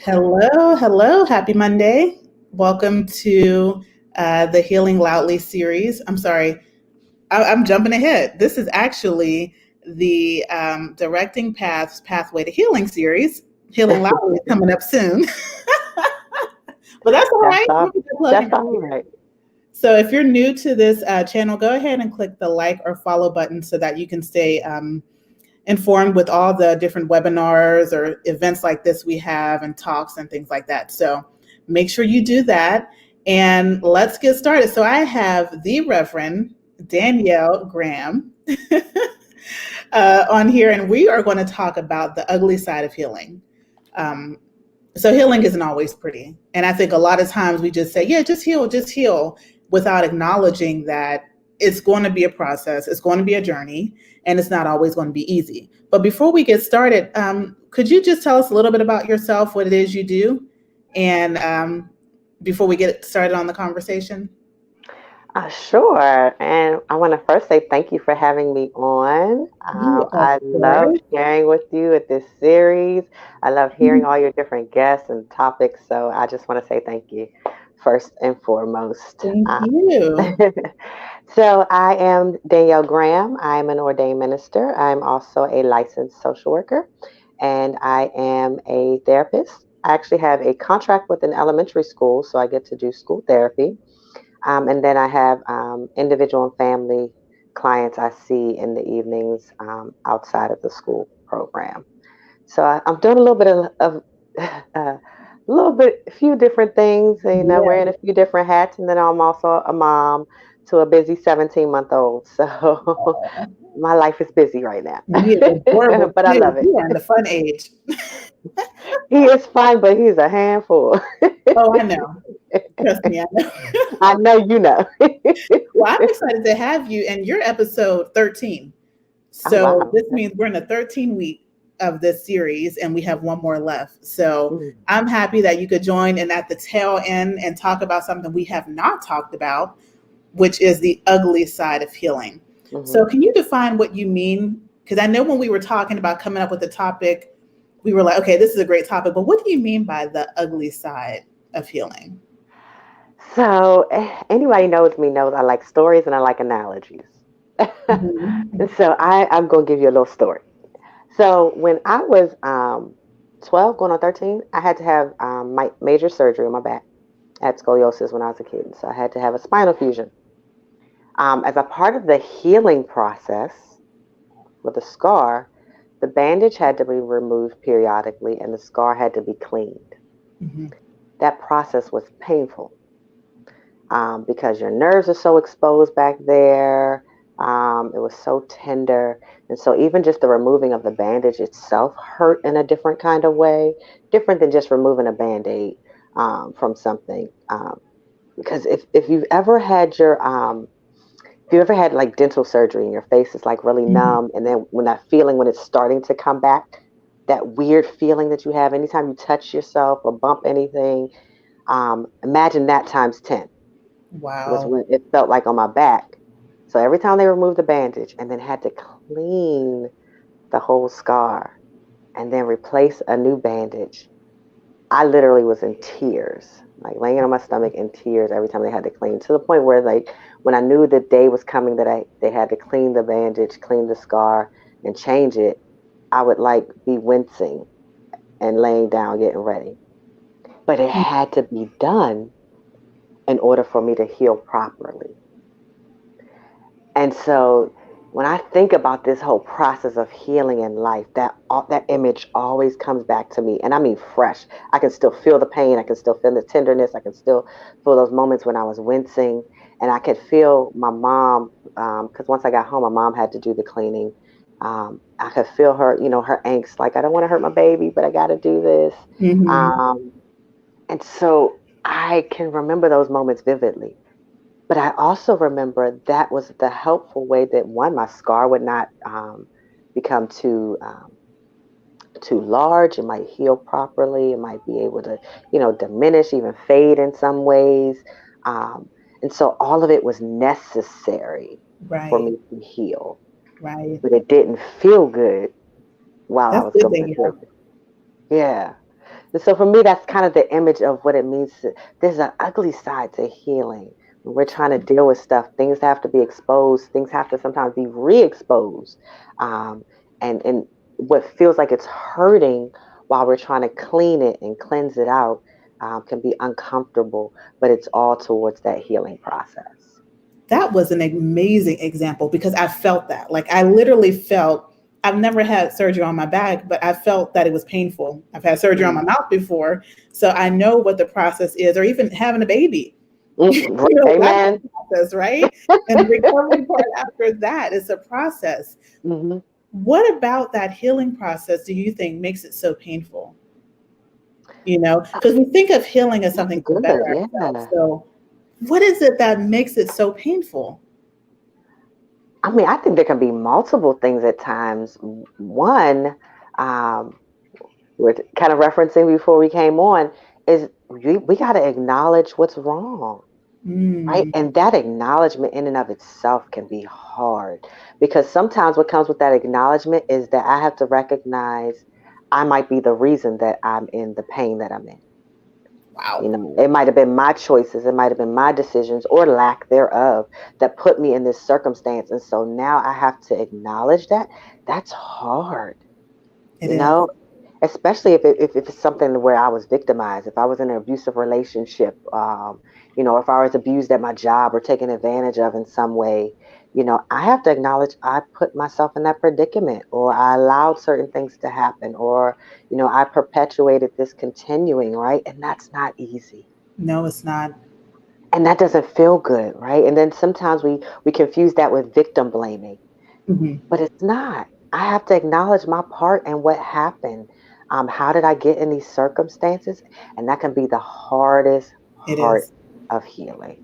Hello, hello. Happy Monday. Welcome to the Healing Loudly series. I'm sorry, I'm jumping ahead. This is actually the Directing Paths Pathway to Healing series. Healing Loudly is coming up soon, but that's all That's right. We'll all. be plugging That's right all here. right. So if you're new to this channel, go ahead and click the like or follow button so that you can stay informed with all the different webinars or events like this we have and talks and things like that. So make sure you do that. And let's get started. So I have the Reverend Danielle Graham on here, and we are going to talk about the ugly side of healing. Um, so healing isn't always pretty. And I think a lot of times we just say, yeah, just heal, without acknowledging that it's going to be a process, it's going to be a journey, and it's not always going to be easy. But before we get started, could you just tell us a little bit about yourself, what it is you do, and before we get started on the conversation? Sure. And I want to first say thank you for having me on. You, of I love course. sharing with you at this series. I love hearing all your different guests and topics. So I just want to say thank you first and foremost. Thank you. So I am Danielle Graham. I'm an ordained minister. I'm also a licensed social worker, and I am a therapist. I actually have a contract with an elementary school, so I get to do school therapy. And then I have individual and family clients I see in the evenings outside of the school program. So I'm doing a little bit of a a few different things, Yeah. wearing a few different hats. And then I'm also a mom to a busy 17-month-old. So my life is busy right now, And he is adorable but I too. love it. You are in the fun age. He is fine, but he's a handful. Oh, I know. Trust me, I know. I know you know. Well, I'm excited to have you, and you're episode 13. Oh, So wow. this means we're in the 13th week of this series, and we have one more left. So Mm, I'm happy that you could join and at the tail end and talk about something we have not talked about, which is the ugly side of healing. So mhm. can you define what you mean? Because I know when we were talking about coming up with the topic, we were like, okay, this is a great topic, but what do you mean by the ugly side of healing? So, anybody knows me knows I like stories and I like analogies. Mhm. And so I'm going to give you a little story. So when I was 12, going on 13, I had to have my major surgery on my back. I had scoliosis when I was a kid. So I had to have a spinal fusion. As a part of the healing process with the scar, the bandage had to be removed periodically and the scar had to be cleaned. Mhm. That process was painful because your nerves are so exposed back there. It was so tender. And so, even just the removing of the bandage itself hurt in a different kind of way, different than just removing a band aid from something. Because if you've ever had if you ever had like dental surgery and your face is like really Mhm. numb, and then when that feeling, when it's starting to come back, that weird feeling that you have anytime you touch yourself or bump anything, imagine that times 10 was Wow. what it felt like on my back. So every time they removed the bandage and then had to clean the whole scar and then replace a new bandage, I literally was in tears, like laying on my stomach in tears every time they had to clean, to the point where like when I knew the day was coming that they had to clean the bandage, clean the scar, and change it, I would like be wincing and laying down getting ready. But it had to be done in order for me to heal properly. And so when I think about this whole process of healing in life, that image always comes back to me, and I mean fresh. I can still feel the pain, I can still feel the tenderness, I can still feel those moments when I was wincing, and I could feel my mom because once I got home, my mom had to do the cleaning. I could feel her, her angst, like I don't want to hurt my baby, but I got to do this. Mhm. Um, and so I can remember those moments vividly. But I also remember that was the helpful way that one, my scar would not become too large. It might heal properly. It might be able to, diminish, even fade in some ways. Um, and so all of it was necessary for Right. me to heal, Right. but it didn't feel good while I That's was good to going hear. through it. Yeah. So for me, that's kind of the image of what it means to, there's an ugly side to healing. When we're trying to deal with stuff, things have to be exposed, things have to sometimes be re-exposed. Um, and what feels like it's hurting while we're trying to clean it and cleanse it out can be uncomfortable, but it's all towards that healing process. That was an amazing example because I felt that. Like I literally felt, I've never had surgery on my back, but I felt that it was painful. I've had surgery on my Mm. mouth before, so I know what the process is, or even having a baby. That's Amen. a process, right? And the recovery part after that is a process. Hmm. What about that healing process do you think makes it so painful? Because we think of healing as That's something to better good. ourselves. Yeah. So, what is it that makes it so painful? I mean, I think there can be multiple things at times. One, um, we're kind of referencing before we came on, is we got to acknowledge what's wrong, right? Mm, And that acknowledgement in and of itself can be hard because sometimes what comes with that acknowledgement is that I have to recognize I might be the reason that I'm in the pain that I'm in. wow. It might have been my choices, it might have been my decisions or lack thereof that put me in this circumstance. And so now I have to acknowledge that. That's hard, It you is. know, especially if it's something where I was victimized, if I was in an abusive relationship, if I was abused at my job or taken advantage of in some way, I have to acknowledge I put myself in that predicament or I allowed certain things to happen or, I perpetuated this continuing, right? And that's not easy. No, it's not. And that doesn't feel good, right? And then sometimes we confuse that with victim blaming, Mhm. but it's not. I have to acknowledge my part and what happened. How did I get in these circumstances? And that can be the hardest It part is. of healing.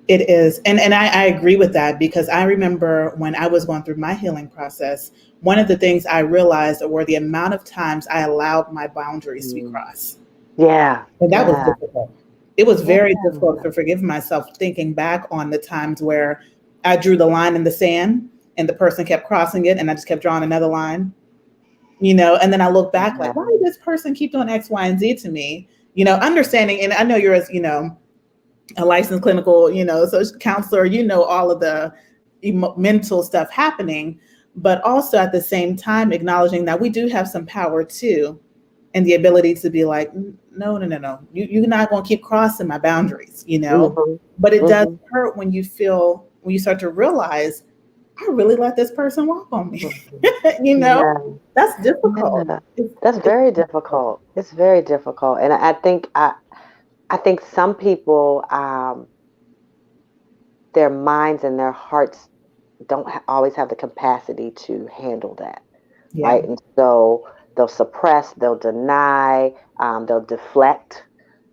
It is. And I agree with that because I remember when I was going through my healing process, one of the things I realized were the amount of times I allowed my boundaries to be Mm. crossed. Yeah, And that was yeah, difficult. It was yeah. very difficult to forgive myself thinking back on the times where I drew the line in the sand and the person kept crossing it and I just kept drawing another line, and then I look back like, why did this person keep doing X, Y, and Z to me? Understanding, and I know you're as, a licensed clinical, social counselor, all of the mental stuff happening, but also at the same time acknowledging that we do have some power too, and the ability to be like, no, no, no, no, you're not going to keep crossing my boundaries. Hmm. But it does Hmm. hurt when you start to realize, I really let this person walk on me. you know, Yeah, that's difficult. yeah. It's, That's it's very difficult. difficult. It's very difficult. And I think some people their minds and their hearts don't always have the capacity to handle that, Yeah. right? And so they'll suppress, they'll deny, they'll deflect.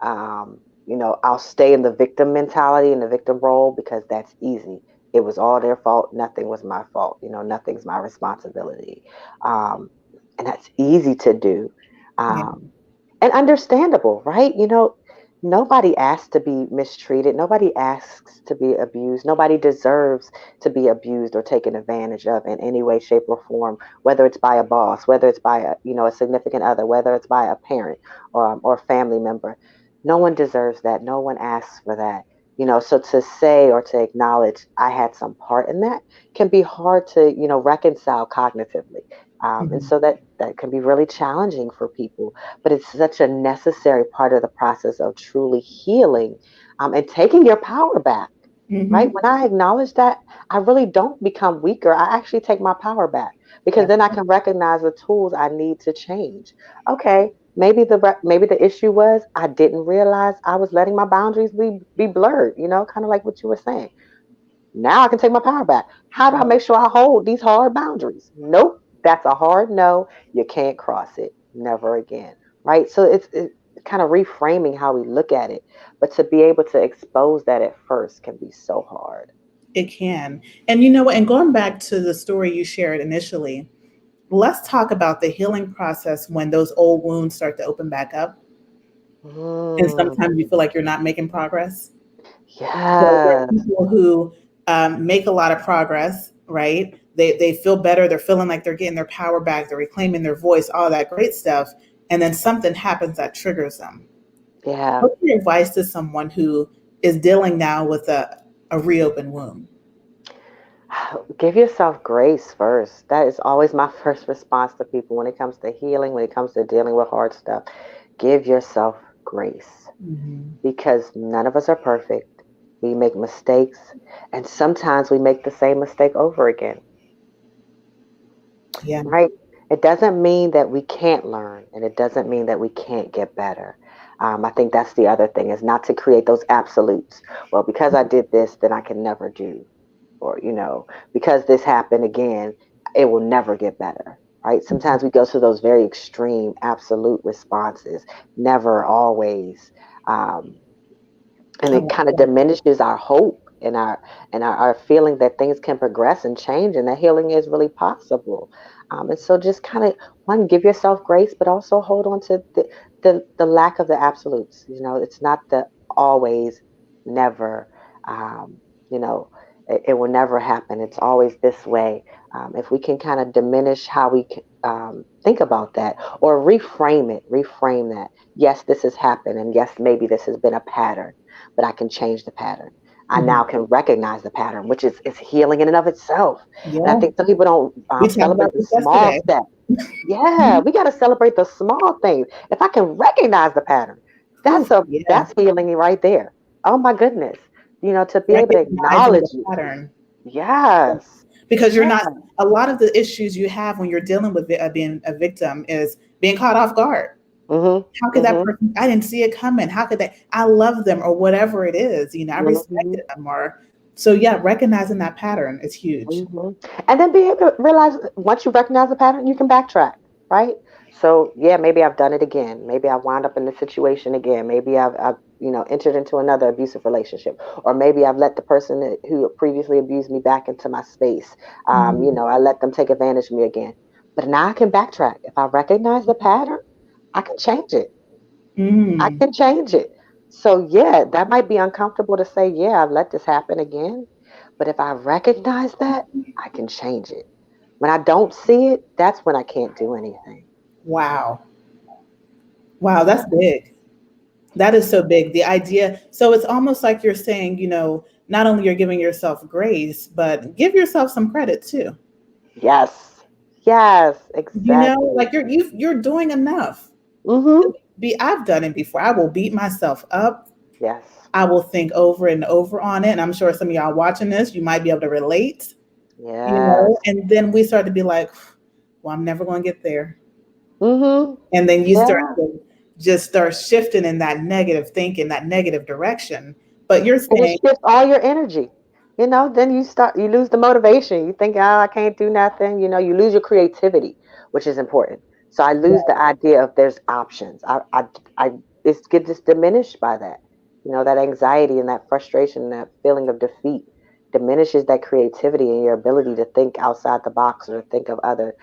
I'll stay in the victim mentality, in the victim role, because that's easy. It was all their fault. Nothing was my fault. Nothing's my responsibility. Um, and that's easy to do. Yeah. Um, and understandable, right? Nobody asks to be mistreated. Nobody asks to be abused. Nobody deserves to be abused or taken advantage of in any way, shape, or form. Whether it's by a boss, whether it's by a significant other, whether it's by a parent or family member, no one deserves that. No one asks for that. So to say or to acknowledge I had some part in that can be hard to reconcile cognitively, and Mhm. so that can be really challenging for people, but it's such a necessary part of the process of truly healing, and taking your power back. Right? Mhm. When I acknowledge that, I really don't become weaker. I actually take my power back because That's then I can recognize the tools I need to change. Okay, maybe the issue was I didn't realize I was letting my boundaries be blurred. Kind of like what you were saying. Now I can take my power back. How do I right. make sure I hold these hard boundaries? Nope, that's a hard no. You can't cross it. Never again. Right? So it's kind of reframing how we look at it. But to be able to expose that at first can be so hard. It can. And you know what? And going back to the story you shared initially, let's talk about the healing process when those old wounds start to open back up. And sometimes you Mm, feel like you're not making progress. So there are yes. people who make a lot of progress, right? They feel better. They're feeling like they're getting their power back. They're reclaiming their voice, all that great stuff. and then something happens that triggers them. Yeah. What's your advice to someone who is dealing now with a reopened wound? Give yourself grace first. That is always my first response to people when it comes to healing, when it comes to dealing with hard stuff. Give yourself grace Hmm. because none of us are perfect. We make mistakes, and sometimes we make the same mistake over again, Yeah. right? It doesn't mean that we can't learn, and it doesn't mean that we can't get better. I think that's the other thing is not to create those absolutes. Well, because I did this, then I can never do, or because this happened again, it will never get better, right? Sometimes we go to those very extreme absolute responses, never, always. um, and I it love kind of that. diminishes our hope and our feeling that things can progress and change and that healing is really possible. And so just kind of, one, give yourself grace, but also hold on to the lack of the absolutes. It's not the always, never. um, you know it will never happen, it's always this way. If we can kind of diminish how we think about that, or reframe that. Yes, this has happened, and yes, maybe this has been a pattern, but I can change the pattern. I Mhm. now can recognize the pattern, which is healing in and of itself. And I Yeah. think some people don't We talked celebrate about the this small yesterday. steps. Yeah, we got to celebrate the small things. If I can recognize the pattern, Ooh, yeah. that's healing right there. Oh my goodness, to be able to Recognizing the acknowledge it. pattern. Yes, Because you're yeah. not, a lot of the issues you have when you're dealing with being a victim is being caught off guard. Mhm. How could that Mhm. person, I didn't see it coming. How could they, I love them or whatever it is, I Mhm. respected them or, so yeah, recognizing that pattern is huge. Mhm. And then be able to realize once you recognize the pattern, you can backtrack, right? So yeah, maybe I've done it again. Maybe I wound up in the situation again. Maybe I've entered into another abusive relationship, or maybe I've let the person who previously abused me back into my space. Mm. I let them take advantage of me again. But now I can backtrack. If I recognize the pattern, I can change it. I Mm. can change it. So yeah, that might be uncomfortable to say, yeah, I've let this happen again. But if I recognize that, I can change it. When I don't see it, that's when I can't do anything. Wow. Wow, Yeah. that's big. That is so big. The idea, so it's almost like you're saying, not only you're giving yourself grace, but give yourself some credit too. Yes. Yes, exactly. Like you're doing enough. Mhm. I've done it before. I will beat myself up. Yes. I will think over and over on it. And I'm sure some of y'all watching this, you might be able to relate, Yes. and then we start to be like, well, I'm never going to get there. Mhm. And then you start Yeah. to just start shifting in that negative thinking, that negative direction. But you're And it saying, shifts all your energy. Then you lose the motivation. You think, oh, I can't do nothing. You lose your creativity, which is important. So I lose the idea of there's options. I it's get just diminished by that. That anxiety and that frustration and that feeling of defeat diminishes that creativity and your ability to think outside the box or to think of other,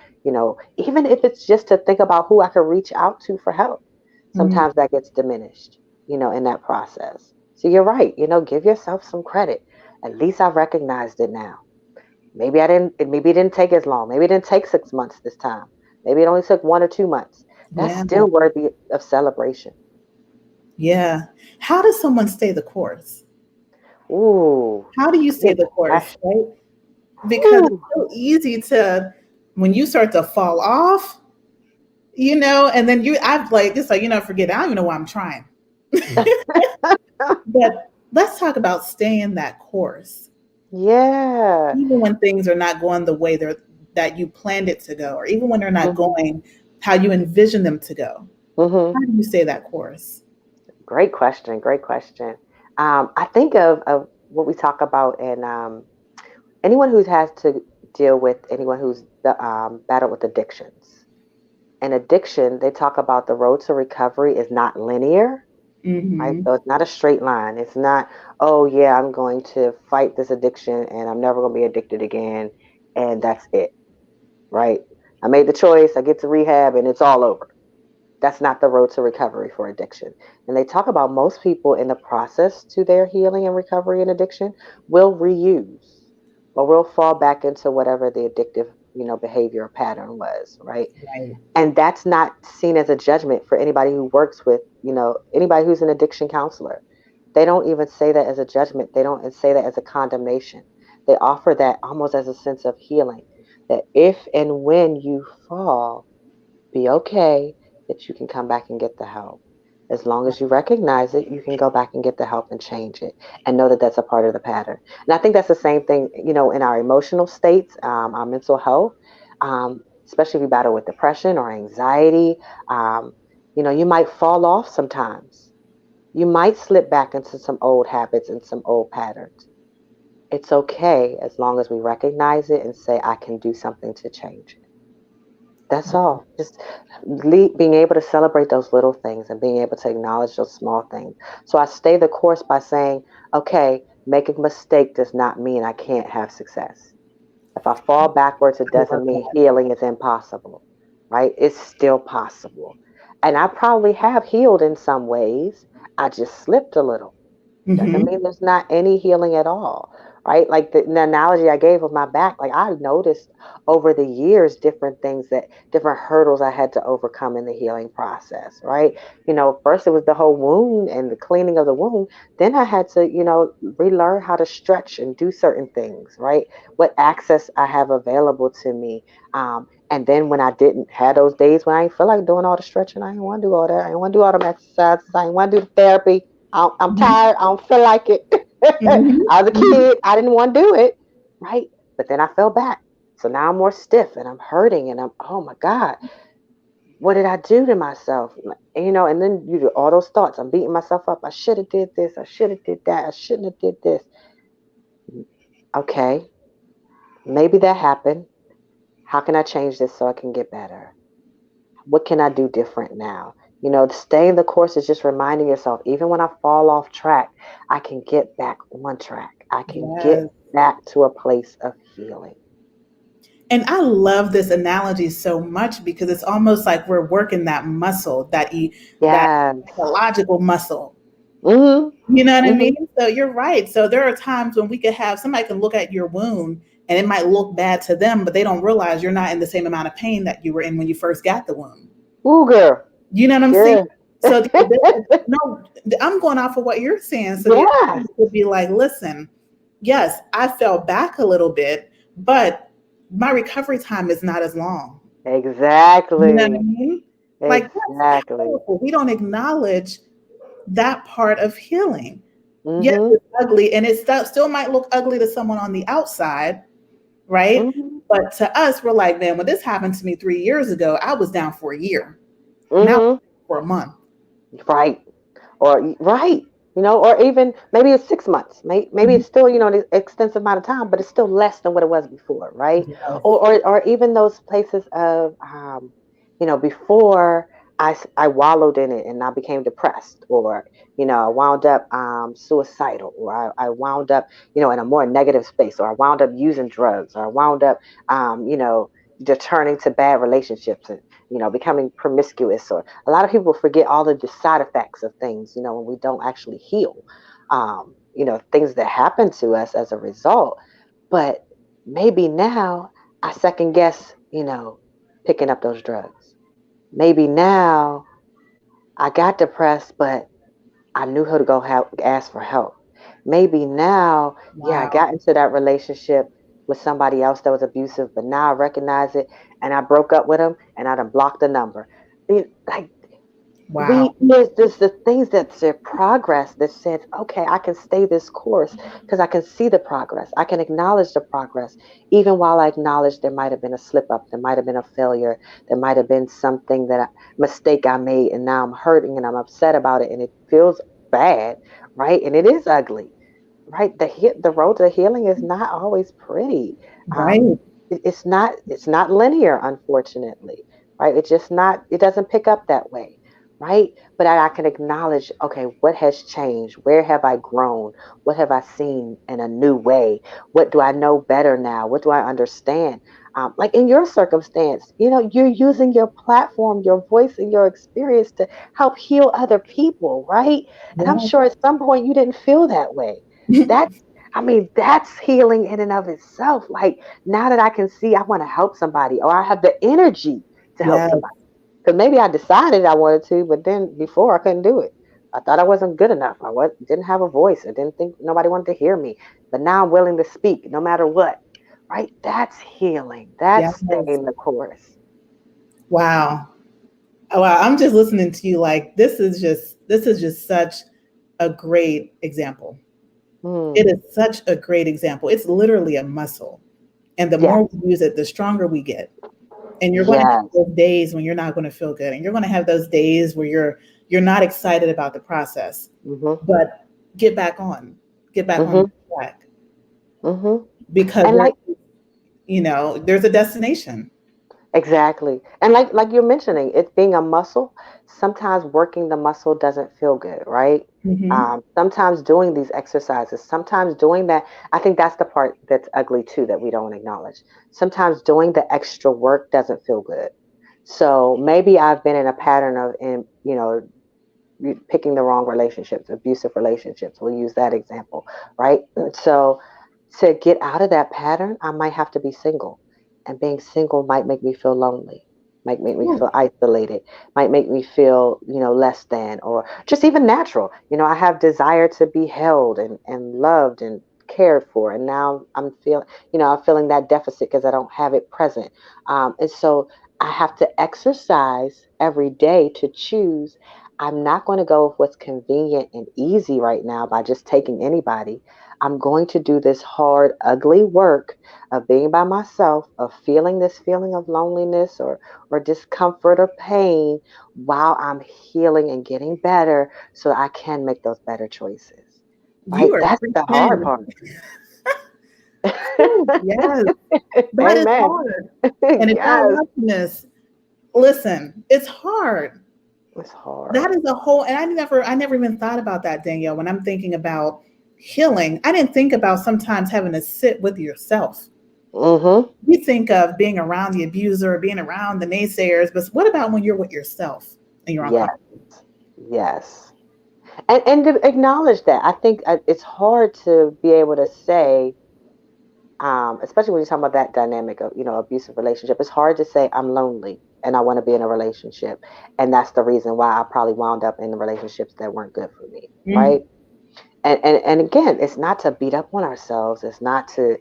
even if it's just to think about who I could reach out to for help. mm, Sometimes that gets diminished, in that process. So you're right. Give yourself some credit. At least I've recognized it now. Maybe I didn't. Maybe it didn't take as long. Maybe it didn't take 6 months this time. Maybe it only took 1 or 2 months. That's yeah, still worthy of celebration. yeah. How does someone stay the course? Ooh, How do you stay good the course, question. right? Because it's Ooh. so easy to, when you start to fall off, and then I've like, it's like, forget it. I don't even know why I'm trying. But let's talk about staying that course, Yeah. even when things are not going the way that you planned it to go, or even when they're not Hmm. going how you envision them to go. Hmm. How do you stay that course? Great question. Great question. I think of what we talk about, and anyone who has to deal with anyone who's battled with addictions. And addiction, they talk about the road to recovery is not linear, right? Hmm. So it's not a straight line. It's not, oh yeah, I'm going to fight this addiction and I'm never going to be addicted again, and that's it, right? I made the choice, I get to rehab, and it's all over. That's not the road to recovery for addiction. And they talk about most people in the process to their healing and recovery and addiction will reuse or will fall back into whatever the addictive, behavior or pattern was, right? Right. And that's not seen as a judgment for anybody who works with, anybody who's an addiction counselor. They don't even say that as a judgment. They don't say that as a condemnation. They offer that almost as a sense of healing, that if and when you fall, be okay, that you can come back and get the help. As long as you recognize it, you can go back and get the help and change it, and know that that's a part of the pattern. And I think that's the same thing, in our emotional states, our mental health, especially if you battle with depression or anxiety. Um, you might fall off sometimes. You might slip back into some old habits and some old patterns. It's okay as long as we recognize it and say, I can do something to change it. That's all. Just being able to celebrate those little things and being able to acknowledge those small things. So I stay the course by saying, okay, making a mistake does not mean I can't have success. If I fall backwards, it I love doesn't mean that. healing is impossible, right? It's still possible. And I probably have healed in some ways. I just slipped a little. Doesn't Hmm. mean there's not any healing at all, right? Like the analogy I gave of my back, like I noticed over the years different hurdles I had to overcome in the healing process, right? First it was the whole wound and the cleaning of the wound. Then I had to, relearn how to stretch and do certain things, right? What access I have available to me. And then when I didn't have those days when I ain't feel like doing all the stretching, I didn't want to do all that. I didn't want to do all them exercises. I didn't want to do the therapy. I'm tired. I don't feel like it. Hmm. I was a Hmm. kid. I didn't want to do it. Right. But then I fell back. So now I'm more stiff and I'm hurting and oh my God, what did I do to myself? And then you do all those thoughts. I'm beating myself up. I should have did this. I should have did that. I shouldn't have did this. Okay. Maybe that happened. How can I change this so I can get better? What can I do different now? Staying the course is just reminding yourself, even when I fall off track, I can get back on track. I can get Yes. back to a place of healing. And I love this analogy so much because it's almost like we're working that muscle, that Yes. psychological muscle. Mhm. You know what I mean? Mhm. So you're right. So there are times when we could have somebody can look at your wound and it might look bad to them, but they don't realize you're not in the same amount of pain that you were in when you first got the wound. Ooh, girl. You know what I'm saying? Yeah. So no, I'm going off of what you're saying. So the Yes. analogy would be like, listen, yes, I fell back a little bit, but my recovery time is not as long. You know what I Exactly. mean? Like that's Exactly. powerful. We don't acknowledge that part of healing. Yes, Mhm. it's ugly, and it still might look ugly to someone on the outside, right? Mhm. But to us, we're like, man, when this happened to me 3 years ago, I was down for a year. Now Mhm. for a month. Right. Or right, or even maybe it's 6 months. Maybe Mhm. it's still an extensive amount of time, but it's still less than what it was before, right? Yes. Or even those places of before I wallowed in it and I became depressed, or I wound up suicidal, or I wound up in a more negative space, or I wound up using drugs, or I wound up turning to bad relationships and becoming promiscuous. Or a lot of people forget all of the side effects of things, when we don't actually heal, things that happen to us as a result. But maybe now I second guess, picking up those drugs. Maybe now I got depressed, but I knew who to go ask for help. Maybe now, yeah, I Wow. got into that relationship with somebody else that was abusive, but now I recognize it and I broke up with him and I done blocked the number. Like Wow. there's just the things that's their progress that says, okay, I can stay this course because I can see the progress. I can acknowledge the progress, even while I acknowledge there might have been a slip up, there might have been a failure, there might have been something mistake I made, and now I'm hurting and I'm upset about it, and it feels bad, right? And it is ugly, right? The road to healing is not always pretty. Um, Right. it's not linear, unfortunately, right? It's just not. It doesn't pick up that way, right? But I can acknowledge, okay, what has changed? Where have I grown? What have I seen in a new way? What do I know better now? What do I understand? Like in your circumstance, you're using your platform, your voice, and your experience to help heal other people, right? And I'm Yes. sure at some point you didn't feel that way. That's I mean, that's healing in and of itself. Like now that I can see I want to help somebody or I have the energy to help Yes, somebody. Because maybe I decided I wanted to, but then before I couldn't do it. I thought I wasn't good enough. Didn't have a voice. I didn't think nobody wanted to hear me. But now I'm willing to speak no matter what. Right? That's healing. That's yes. staying the course. Wow. Wow. I'm just listening to you like this is just such a great example. It Mm, is such a great example. It's literally a muscle. And the yes. more we use it, the stronger we get. And you're going to have Yes. those days when you're not going to feel good. And you're going to have those days where you're not excited about the process. Mm-hmm. But get back on. Get back on Mm-hmm. the track Mm-hmm. because And like there's a destination. exactly. And like you're mentioning, it being a muscle, sometimes working the muscle doesn't feel good, right? Hmm. Sometimes doing these exercises, sometimes doing that, I think that's the part that's ugly too that we don't acknowledge. Sometimes doing the extra work doesn't feel good. So maybe I've been in a pattern of picking the wrong relationships, abusive relationships. We'll use that example, right? So to get out of that pattern, I might have to be single. And being single might make me feel lonely, might make me feel isolated, might make me feel, less than, or just even natural. I have desire to be held and loved and cared for. And now I'm feeling that deficit because I don't have it present. And so I have to exercise every day to choose. I'm not going to go with what's convenient and easy right now by just taking anybody. I'm going to do this hard, ugly work of being by myself, of feeling this feeling of loneliness or discomfort or pain while I'm healing and getting better so I can make those better choices. You Right? are That's the hard preaching. part. Whew, yes, that is Amen. hard. And if y'all Yes. watching this, listen, it's hard. It's That hard. is a whole, and I never even thought about that, Danielle. When I'm thinking about healing, I didn't think about sometimes having to sit with yourself. Mm-hmm. You think of being around the abuser or being around the naysayers, but what about when you're with yourself and you're Yes. uncomfortable? Yes. And to acknowledge that, I think it's hard to be able to say, especially when you're talking about that dynamic of abusive relationship. It's hard to say I'm lonely and I want to be in a relationship, and that's the reason why I probably wound up in the relationships that weren't good for me, Mm, right? And again, it's not to beat up on ourselves. It's not to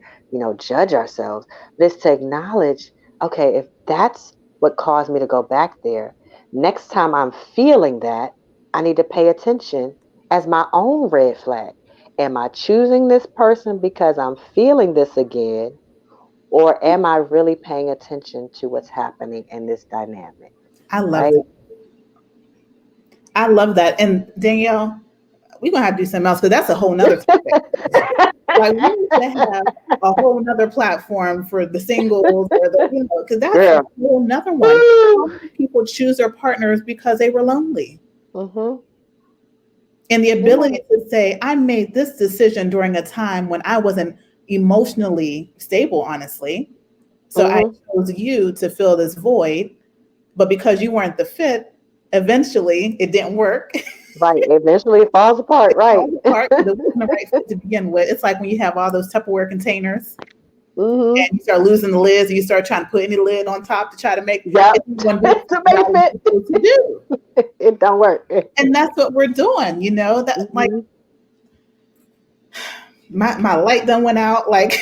judge ourselves. But it's to acknowledge, okay, if that's what caused me to go back there, next time I'm feeling that, I need to pay attention as my own red flag. Am I choosing this person because I'm feeling this again, or am I really paying attention to what's happening in this dynamic? I love Right? that. I love that. And Danielle, we're gonna have to do something else because that's a whole nother topic. Like we need to have a whole nother platform for the singles or because that's a Girl. whole nother one. How Woo! many people choose their partners because they were lonely? Mm-hmm. And the You know, ability to say, I made this decision during a time when I wasn't emotionally stable, honestly. So I mm-hmm. chose you to fill this void, but because you weren't the fit, eventually it didn't work. Right. Eventually it falls apart. It Right. falls apart because it wasn't the right fit to begin with. It's like when you have all those Tupperware containers Mm-hmm. and you start losing the lids and you start trying to put any lid on top to try to make Yep. it one do what To God make was it fit, supposed to do. it don't work. And that's what we're doing, that like Mm-hmm. my light done went out. Like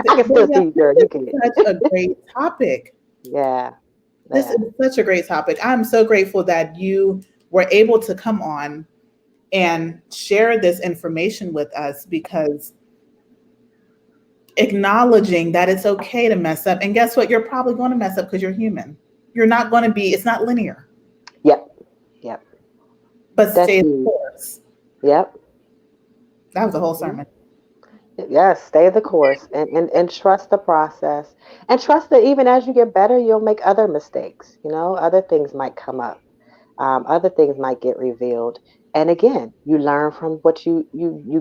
I can still see Danielle, you, this girl. You is can. such a great topic. Yeah. This is Yeah. such a great topic. I'm so grateful that you were able to come on and share this information with us because acknowledging that it's okay to mess up. And guess what? You're probably going to mess up because you're human. You're not going to be, it's not linear, Yep. Yep. but That's stay the huge. course. Yep. That was a whole Mhm. sermon. Yes, stay the course and trust the process. And trust that even as you get better, you'll make other mistakes. Other things might come up. Other things might get revealed. And again, you learn from what you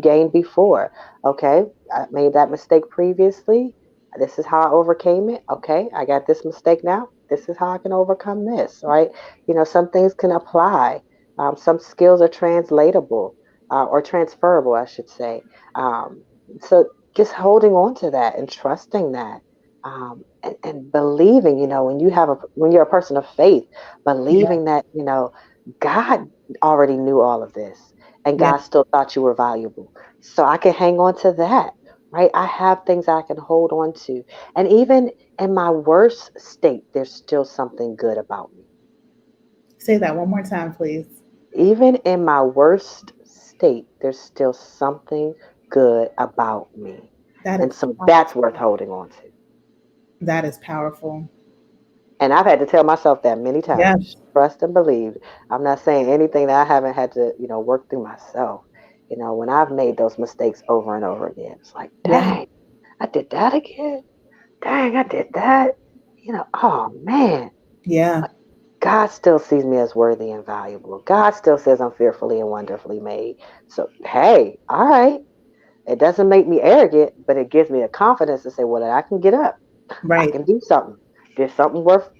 gained before. Okay, I made that mistake previously. This is how I overcame it. Okay, I got this mistake now. This is how I can overcome this. Right? Some things can apply. Some skills are translatable. or transferable, I should say. Um, so just holding on to that and trusting that, and believing, when you're a person of faith, Yeah. believing that, God already knew all of this and Yeah. God still thought you were valuable. So I can hang on to that, right? I have things I can hold on to. And even in my worst state, there's still something good about me. Say that one more time, please. Even in my worst state, there's still something good about me. That And is so that's powerful. worth holding on to. That is powerful. And I've had to tell myself that many Yes. times. Trust and believe. I'm not saying anything that I haven't had to, work through myself. When I've made those mistakes over and over again, it's like, Yeah. dang, I did that again. Dang, I did that. Oh man. Yeah. But God still sees me as worthy and valuable. God still says I'm fearfully and wonderfully made. So, hey, all right. It doesn't make me arrogant, but it gives me the confidence to say, well, I can get up. I Right. can do something. There's something worth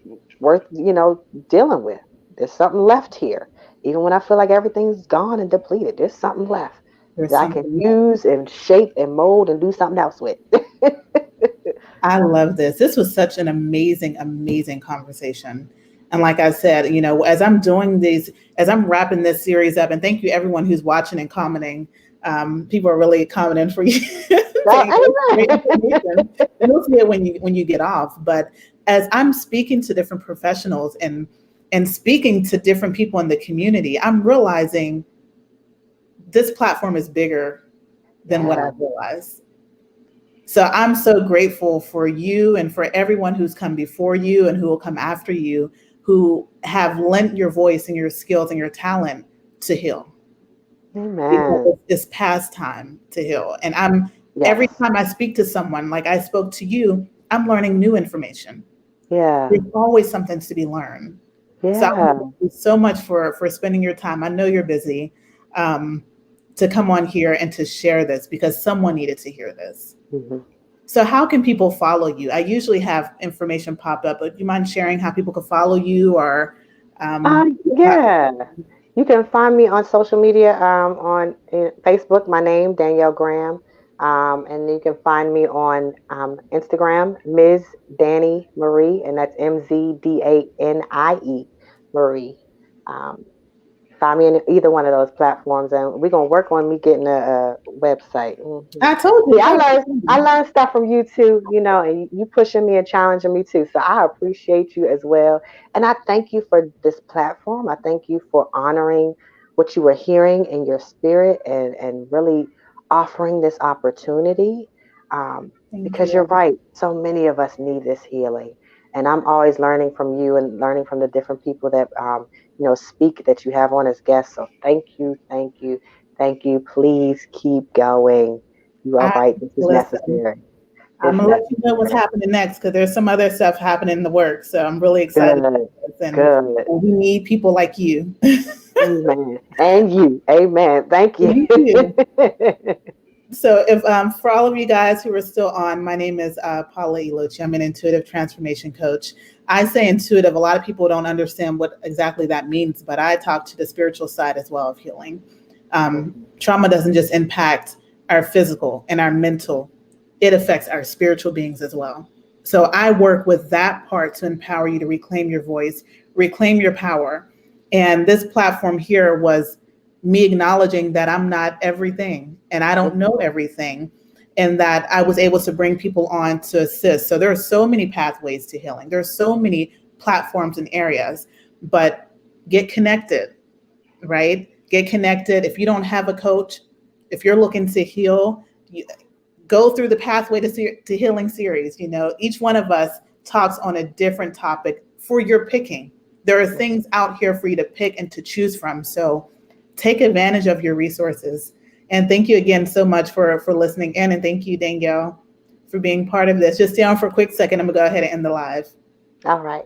dealing with. There's something left here. Even when I feel like everything's gone and depleted, there's something left There's that I can something. use and shape and mold and do something else with. I love this. This was such an amazing, amazing conversation. And like I said, as I'm doing these, as I'm wrapping this series up, and thank you everyone who's watching and commenting. People are really commenting for you, saying great Amen. information. You'll see it when you get off. But as I'm speaking to different professionals and speaking to different people in the community, I'm realizing this platform is bigger than what I Yeah. realized. So I'm so grateful for you and for everyone who's come before you and who will come after you, who have lent your voice and your skills and your talent to heal, because Amen. it's past time to heal. And every Yes. time I speak to someone, like I spoke to you, I'm learning new information. Yeah. There's always something to be learned. So I want to Yeah. thank you so much for spending your time. I know you're busy, um, to come on here and to share this because someone needed to hear this. Mhm. So how can people follow you? I usually have information pop up, but do you mind sharing how people can follow you or platform? Yeah. You can find me on social media, on Facebook, my name, Danielle Graham. And you can find me on Instagram, Ms. Danny Marie, and that's MZDANIE Marie. Um, Find me in either one of those platforms, and we're gonna work on me getting a website. I told you, See, yeah. I learned stuff from you too, and you pushing me and challenging me too. So I appreciate you as well, and I thank you for this platform. I thank you for honoring what you were hearing in your spirit, and really offering this opportunity. Thank Because you. you're right, so many of us need this healing, and I'm always learning from you and learning from the different people that speak that you have on as guests. So thank you, thank you, thank you. Please keep going. You are I right. This is listen. necessary. I'm It's gonna let you know what's necessary. happening next because there's some other stuff happening in the works. So I'm really excited Good, about this, good. and we need people like you. Amen. And you. Amen. Thank you. Thank you. So, if for all of you guys who are still on, my name is Paula Elochi. I'm an intuitive transformation coach. I say intuitive. A lot of people don't understand what exactly that means, but I talk to the spiritual side as well of healing. Trauma doesn't just impact our physical and our mental; it affects our spiritual beings as well. So, I work with that part to empower you to reclaim your voice, reclaim your power. And this platform here was me acknowledging that I'm not everything and I don't know everything, and that I was able to bring people on to assist. So there are so many pathways to healing. There are so many platforms and areas, but get connected, right? Get connected. If you don't have a coach, if you're looking to heal, go through the pathway to healing series. Each one of us talks on a different topic for your picking. There are things out here for you to pick and to choose from. So take advantage of your resources. And thank you again so much for listening in. And thank you, Danielle, for being part of this. Just stay on for a quick second. I'm gonna go ahead and end the live. All right.